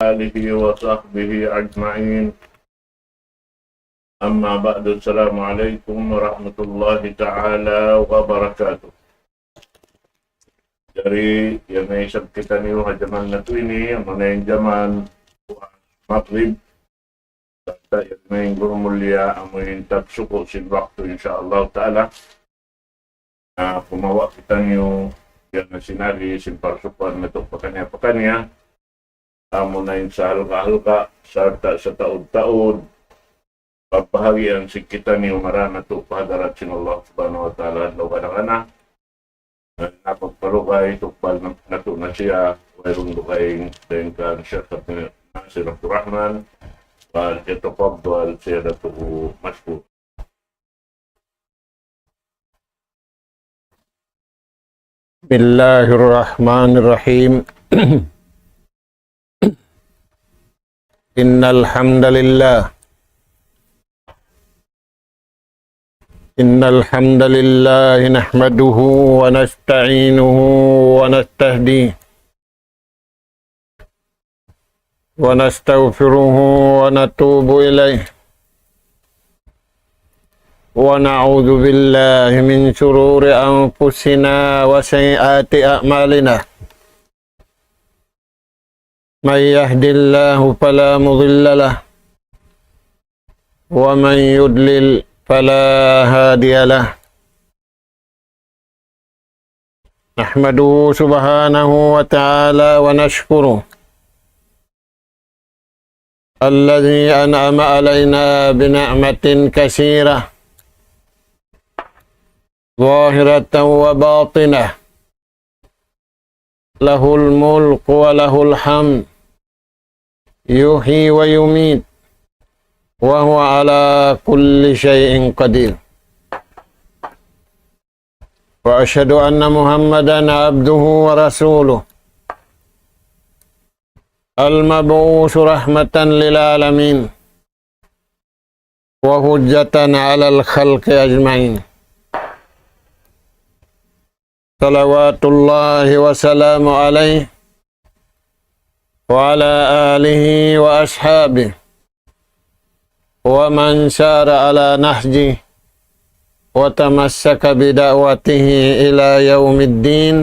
آله وصحبه أجمعين. أما بعد، السلام عليكم ورحمة الله تعالى wabarakatuh. Dari yang may isang kita niyo hajaman na ito ini, ang mga jaman Maghrib, at yung may gurumulya, ang mga tagsuko sin waktu insyaAllah ta'ala. Kumawa kita niyo yan na sinari, sin parsukan na ito pakanya-pakanya. Amo na yun sa halka-halka, sa taod-taod, pagbahagian si kita niyo marana ito pahadarat sin Allah subhanahu wa ta'ala at lawa napagpalukay, tukpal na ito na siya, mayroon lukay dengkan siya sa Nasir Abdul Rahman, فليتفضل سيادته مشكور. بسم الله الرحمن الرحيم. إن الحمد لله نحمده ونستعينه ونستهديه ونستغفره ونتوب إليه ونعوذ بالله من شرور أنفسنا وسيئات أعمالنا. من يهد الله فلا مضل له ومن يضلل فلا هادي له. نحمده سبحانه وتعالى ونشكره الذي أنعم علينا بنعمة كثيرة ظاهرة وباطنة، له الملك وله الحمد، يحيي ويميت وهو على كل شيء قدير. وأشهد أن محمدا عبده ورسوله المبعوث رحمة للعالمين وحجة على الخلق أجمعين. صلوات الله وسلام عليه وعلى آله وأصحابه ومن سار على نهجه وتمسك بدعوته إلى يوم الدين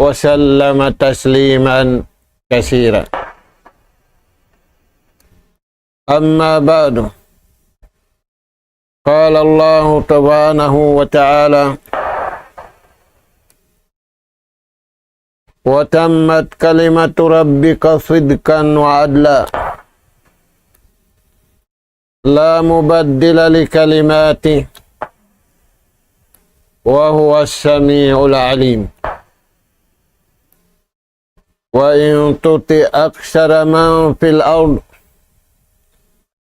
وسلم تسليما كثيرا. أما بعد، قال الله سبحانه وتعالى: وتمت كلمة ربك صدقا وعدلا لا مبدل لكلماته وهو السميع العليم. وإن تطع أكثر من في الأرض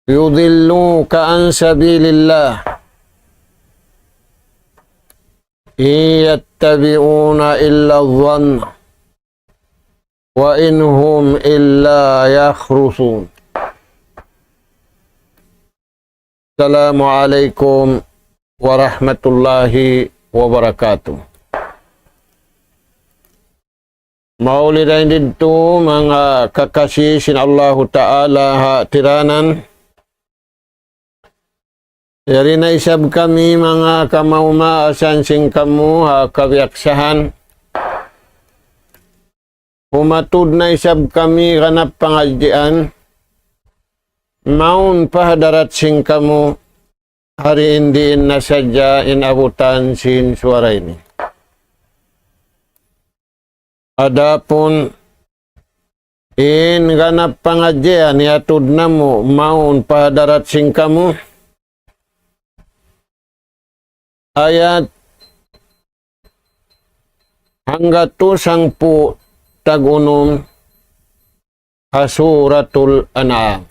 يضلوك عن سبيل الله إن يتبعون إلا الظن وإن هم إلا يخرصون. السلام عليكم ورحمة الله وبركاته. Maulidain dito mga kakasih sin Allah Ta'ala ha tiranan. Yari na isab kami mga kamaumaasan sing kamu ha kabiaksahan. Pumatud na isab kami kanap pangadyan. Maun pahadarat sing kamu hari indiin na sadya inabutan sin suara ini. Adapun in ganap pangadyan yatud namo maun pahadarat sing kamu ayat hangga tu sangpu tagunum Suratul An'am.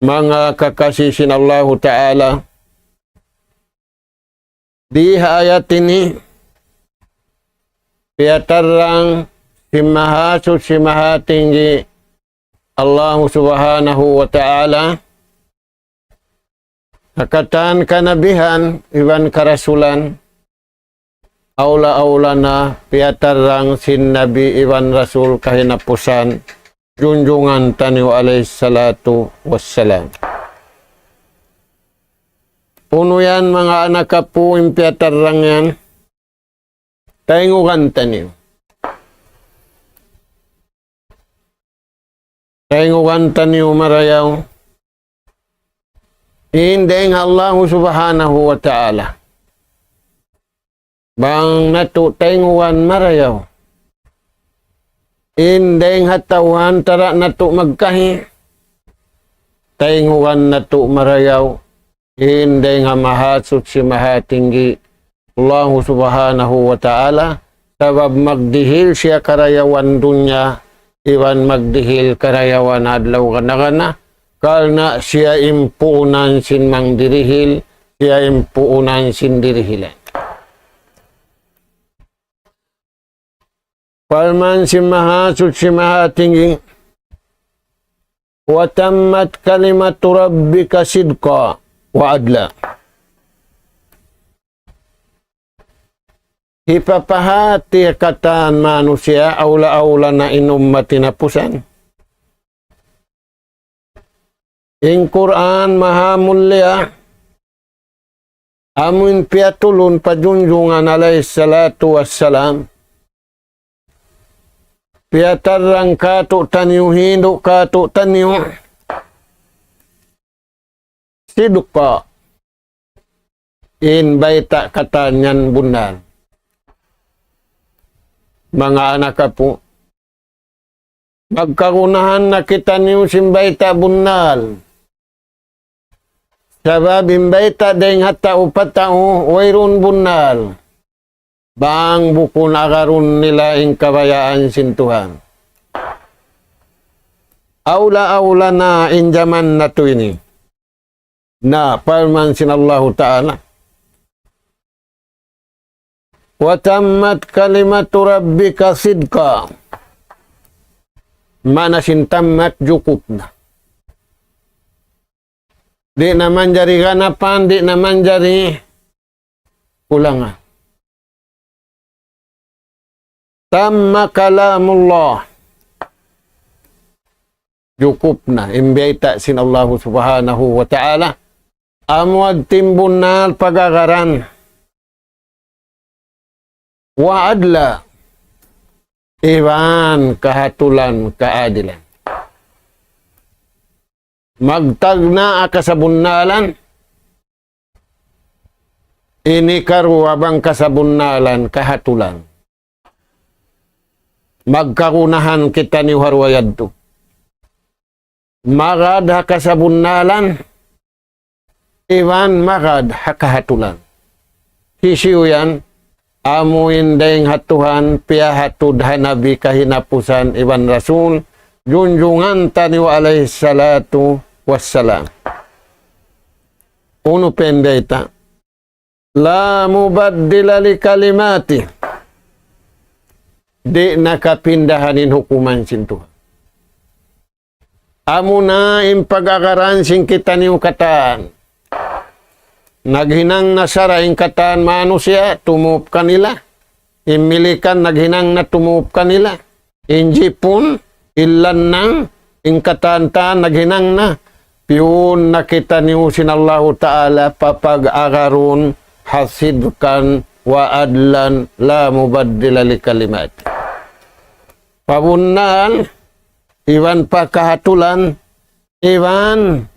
Mga kakasih sin Allah Ta'ala, di ayat ini piatarang si maha tinggi Allah Subhanahu wa Ta'ala nakatan kanabihan iwan karasulan aula-aula na piatarang sin Nabi Iwan Rasul kahinapusan junjungan taniw alayhi salatu wassalam. Puno yan mga anak kapu impiatarang yan. Taingukan taniw. Taingukan taniw marayaw. Indeng Allah subhanahu wa ta'ala. Bang natu taingukan marayaw. Indeng hatawan tara natu magkahi. Taingukan natu marayaw. Indeng hamahasut si mahatinggi Allah subhanahu wa ta'ala. Sabab magdihil siya karayawan dunya. Iwan magdihil karayawan adlaw kana-kana. Karena siya impuunan sin mangdirihil. Siya impuunan sin dirihilan. Palman si mahasut si mahatinggi. Wa tammat kalimatu rabbika sidqa wa adla. Ipapahati kataan manusia aula-aula na inummati na pusan. In Quran maha mulia. Amun piatulun pajunjungan alaihi salatu wassalam. Piatarang kato taniu hindu kato taniu. Sidukka. In baita katanyan bundan. Mga anak po, magkagunahan na kita niyo simbayta bunal. Sabab imbayta deng hata upatao, wairun bunal. Bang bukun agarun nila ing kabayaan sintuhan. Aula-aula na injaman na to ini. Na palman sinallahu ta'ala. Wa tammat kalimatu rabbika sidqa. Mana sin tammat cukup na. Di naman jari ganapan, di naman jari kulangan. Tamma kalamullah. Cukup na. Imbaita sin Allah subhanahu wa ta'ala. Amuad timbunal pagagaran. Wa adla. Iwan kahatulan kaadilan. Magtagna kasabunnalan. Ini karuwabang kasabunnalan kahatulan. Magkarunahan kita ni harwayadto. Magad kasabunnalan. Iwan magad kahatulan. Hisiyo yan. Amuin deng hatuhan piahatud hanabi kahinapusan Iwan Rasul junjungan taniw alaihi salatu wassalam. Uno pendeta. La mubaddila li kalimati. Di nakapindahanin hukuman sintuhan. Amuna impagagaran sing kita niyo kataan. Naghinang nasara ing kataan manusia, tumup kanila. Imilikan naghinang na tumup kanila. Injipun, ilan nang, ing kataan naghinang na. Piyun nakita niyo sinallahu ta'ala papag-agarun hasidkan wa adlan la mubaddila li kalimat. Pabunal, iwan pa kahatulan, iwan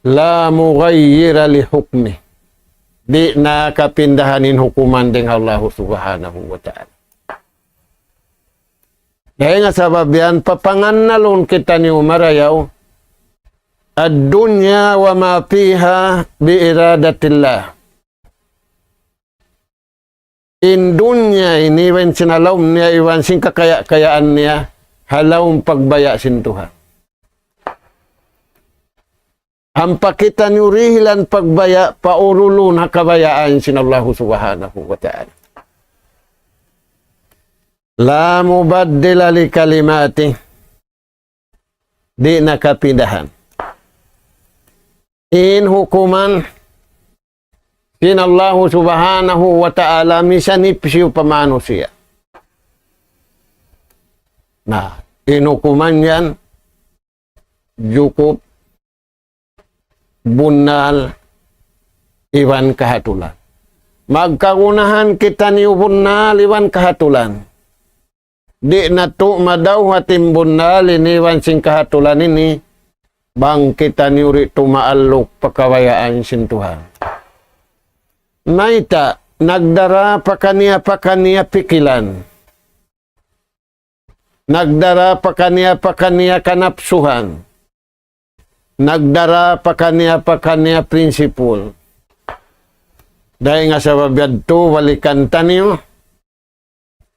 la mughayyira li hukmi. Di nakapindahanin hukuman deng Allah subhanahu wa ta'ala. Dahil nga sabab yan, papangannalon kita ni umarayaw, ad-dunya wa ma fiha bi iradatillah. In dunya ini, when sinalaw niya, iwan sing kakaya-kayaan niya, halawang pagbaya sintuhan. Ang pakita niyo rihilan pagbaya, paurulun hakabayaan sinallahu subhanahu wa ta'ala. La mubaddila li kalimati. Di nakapindahan. In hukuman, Sinallahu subhanahu wa ta'ala misanip siya pamanusia. Nah, inukuman yan, jukup, bunal, iwan kahatulan. Magkagunahan kita ni bunal, iwan kahatulan. Di na to madaw hatim bunal, iniwan sing kahatulan ini, bang kita ni uri tumaalok pakawayaan sin Tuhan. Naita, nagdara pakania pikilan. Nagdara pakania kanapsuhan. Nagdara pakania prinsipul. Dahil nga sa babiyad to, walikan taniyo,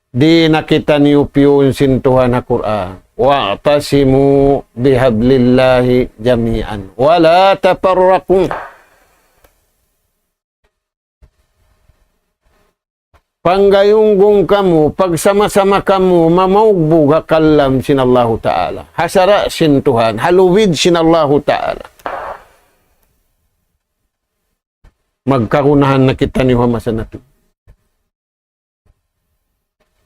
di nakita niyo piyun sintuhan na Quran. Wa'tasimu bihablillahi jami'an. Wala taparraku. Panggayunggong kamu, pagsama-sama kamu, mamaugbo kalam sinallahu ta'ala. Hasara sin Tuhan, haluwid sinallahu ta'ala. Magkarunahan na kita ni Hamasan na ito.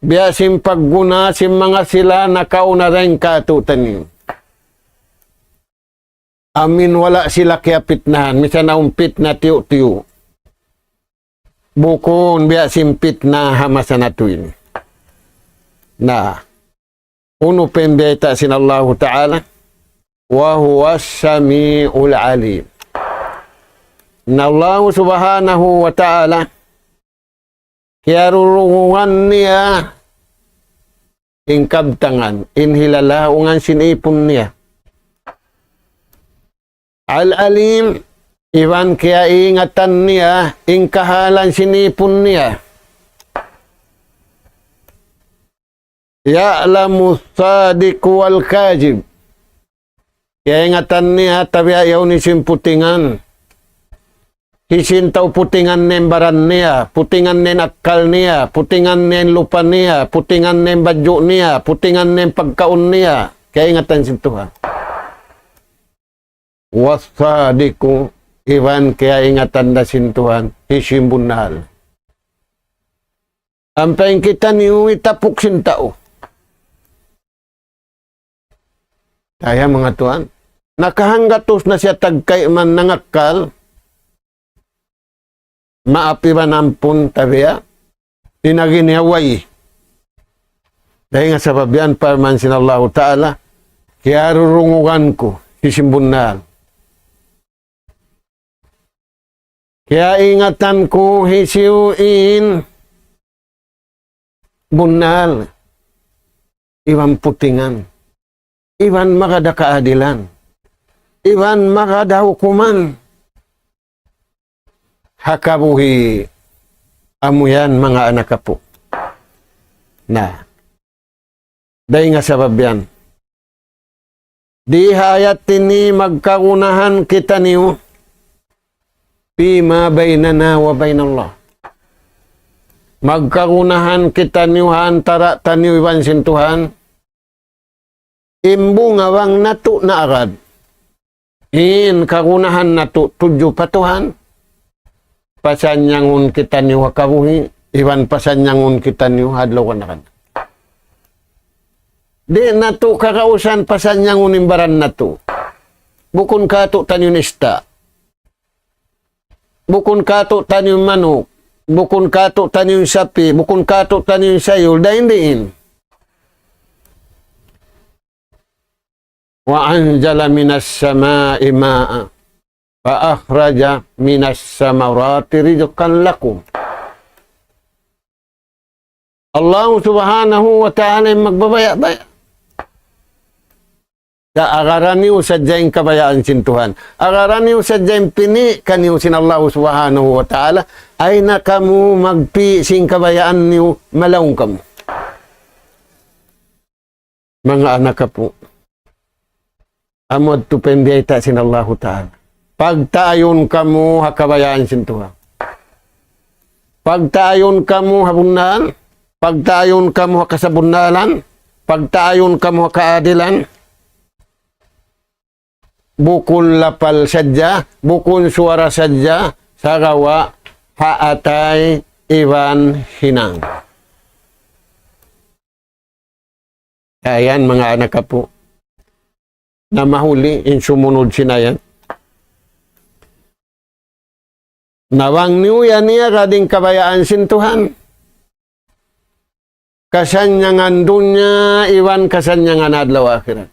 Biyasim pagguna, sim mga sila nakauna rin katutan niyo. Amin wala sila kaya pitnahan, misa na umpit na tiyo-tiyo. Bukon biya simpit na hamasan na ito ini. Na, uno pembeta sinallahu ta'ala, wa huwa sami'ul alim. Na Allah subhanahu wa ta'ala, kiyarurungan niya, ingkabtangan, inhilalaungan sinipon niya. Al-alim, iwan kaya ingatan niya, ingkahalan sinipon niya. Ya'lamu sadiku wal kajib. Kaya ingatan niya, tabi ayaw ni simputingan. Hisintaw putingan nen baran niya, putingan nen akal niya, putingan nen lupa niya, putingan nen badyo niya, putingan nen pagkaon niya. Kaya ingatan si Tuhan. Wasadiku, iwan kaya ingatan na sin Tuhan, hisimbunal. Ampay kita niyo itapuk sin tao. Kaya mga Tuhan, nakahanggatos na siya tagkay man nangakal, maapiban ampun tabiya, inaginiyaway. Dahil nga sa babian, parman sinallahu ta'ala, kaya rurungugan ko, hisimbunal. Kaya ingatan ko hisiuin bunal. Iwan putingan. Iwan makada kaadilan. Iwan makada hukuman. Hakabuhi amuyan mga anak po. Na. Dahil nga sabab yan. Di hayat tini magkagunahan kita niyo. Pima bainana wa bainallah. Magkagunahan kita niyo antara taniyo iwan sin Tuhan. Imbu ngawang natu na agad. In kagunahan natu tuju patuhan. Pasanyangun kita niyo wakabuhi. Iwan pasanyangun kita niyo hadlaw kanakan. Di natu kakausan pasanyangun imbaran natu. Bukun katu tanyo nista. Bukun kato tanyo manok, bukun kato tanyo sapi, bukun kato tanyo sayul, dahil diin. Wa anjala minas sama'i ma'a, fa akhraja minas samarati rizqan lakum. Allah subhanahu wa ta'ala magbabaya-baya. Agaraniw sadyang kabayaan sin Tuhan. Agaraniw sadyang pini kaniw sin Allah subhanahu wa ta'ala. Ay na kamu magpi sing kabayaan niyo malaong kamu. Mga anak ka po. Amod tupendiayta sin Allah ta'ala. Pagtayon kamu hakabayaan sin Tuhan. Pagtayon kamu habunaan. Pagtayon kamu hakasabunalan. Pagtayon kamu hakaadilan. Bukul lapal sadya, bukul suara sadya, sagawa haatay iwan hinang. Ayan mga anak ka po, na mahuli, insumunod sinayan. Nawang niya niya kading kabayaan sintuhan. Kasanyangan dunya, iwan kasanyangan adlaw akhirat.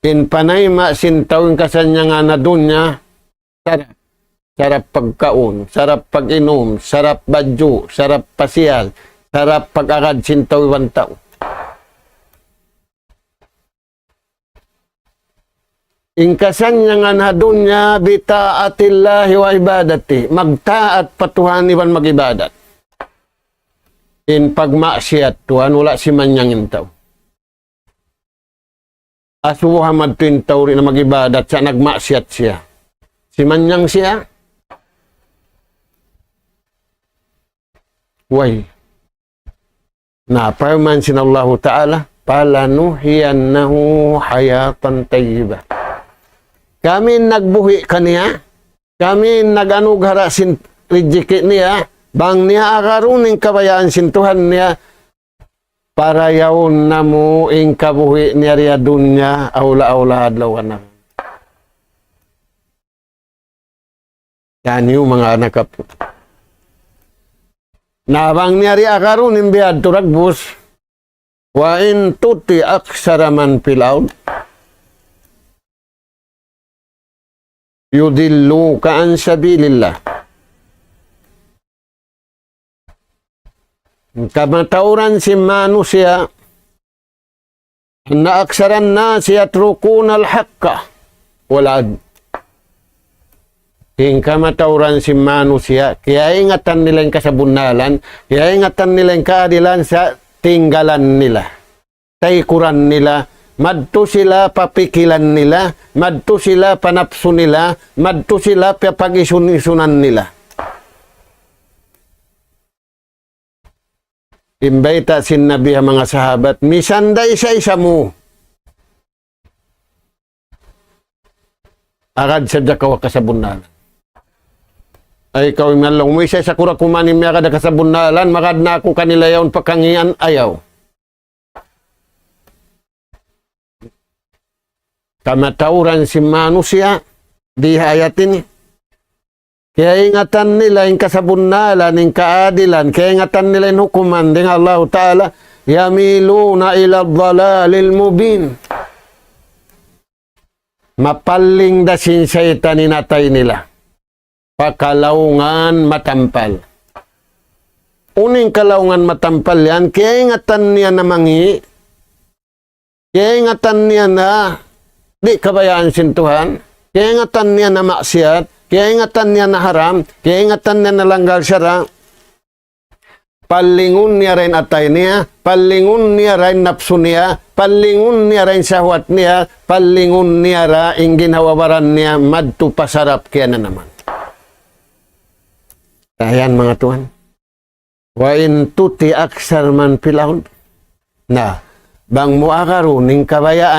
In panay masintawin kasanyangan na dunya, sarap. Sarap pagkaon, sarap pag-inom, sarap badyo, sarap pasyal, sarap pag-akad sintaw iwan tao. In kasanyangan na dunya, bitaatillahi wa ibadati, magtaat patuhan iwan mag-ibadat. In pagmaksiyat, tuhan wala si manyangin tao. Asuhamad tuwin tao rin na mag-ibadat sa nagmaksiyat siya. Si manyang siya, way, napaman sinallahu ta'ala, palanuhiyannahu hayatan tayyibah. Kami nagbuhi kaniya, kami naganughara sin rijiki niya, bang niya akaruning kabayaan sintuhan niya, para yaon na mo ing kabuhi niya riya dunya, awla-awla adlawan na. Yan yung mga anak po. Nabang niya riya akaruning biyad turagbus, wa in tuti aksaraman pilaud, yudillu ka an sabilillah. Kamatauran si manusia na aksaran na siya trukun al-haqqa walad. Ing kamatauran si manusia, kaya ingatan nila yung kasabunalan, kaya ingatan nila yung kaadilan sa tinggalan nila, taikuran nila, madto sila papikilan nila, madto sila panapso nila, madto sila pag-isun-isunan nila. Imbayta sin Nabi ang mga sahabat, misanda isa-isa mo. Agad sa dakaw kasabunalan. Ay ikaw yung nalong mo isa sa kurakumanin miya kada kasabunalan, makad na ako kanila yaon pakangian ayaw. Kamatauran si manusia, di hayatin. Kaya ingatan nila yung kasabunalan, yung kaadilan, kaya ingatan nila yung hukuman ng Allah Ta'ala, yamiluna ila dhalalil mubin. Mapaling dasin saytan inatay nila. Pakalaungan matampal. Uning kalaungan matampal yan, kaya ingatan niya na mangi, kaya ingatan niya na di kabayaan sintuhan, kaya ingatan niya na maksiat, kaya ingatan niya na haram, kaya ingatan niya na langgal syara, palingun niya rin atay niya, palingun niya rin napso niya, palingun niya rin sahwat niya, palingun niya rin ginawawaran niya, madto pasarap kaya na naman. Ayan mga tuhan. Wa in tuti aksar man pilaun. Na, bang muakaruning kabayaan,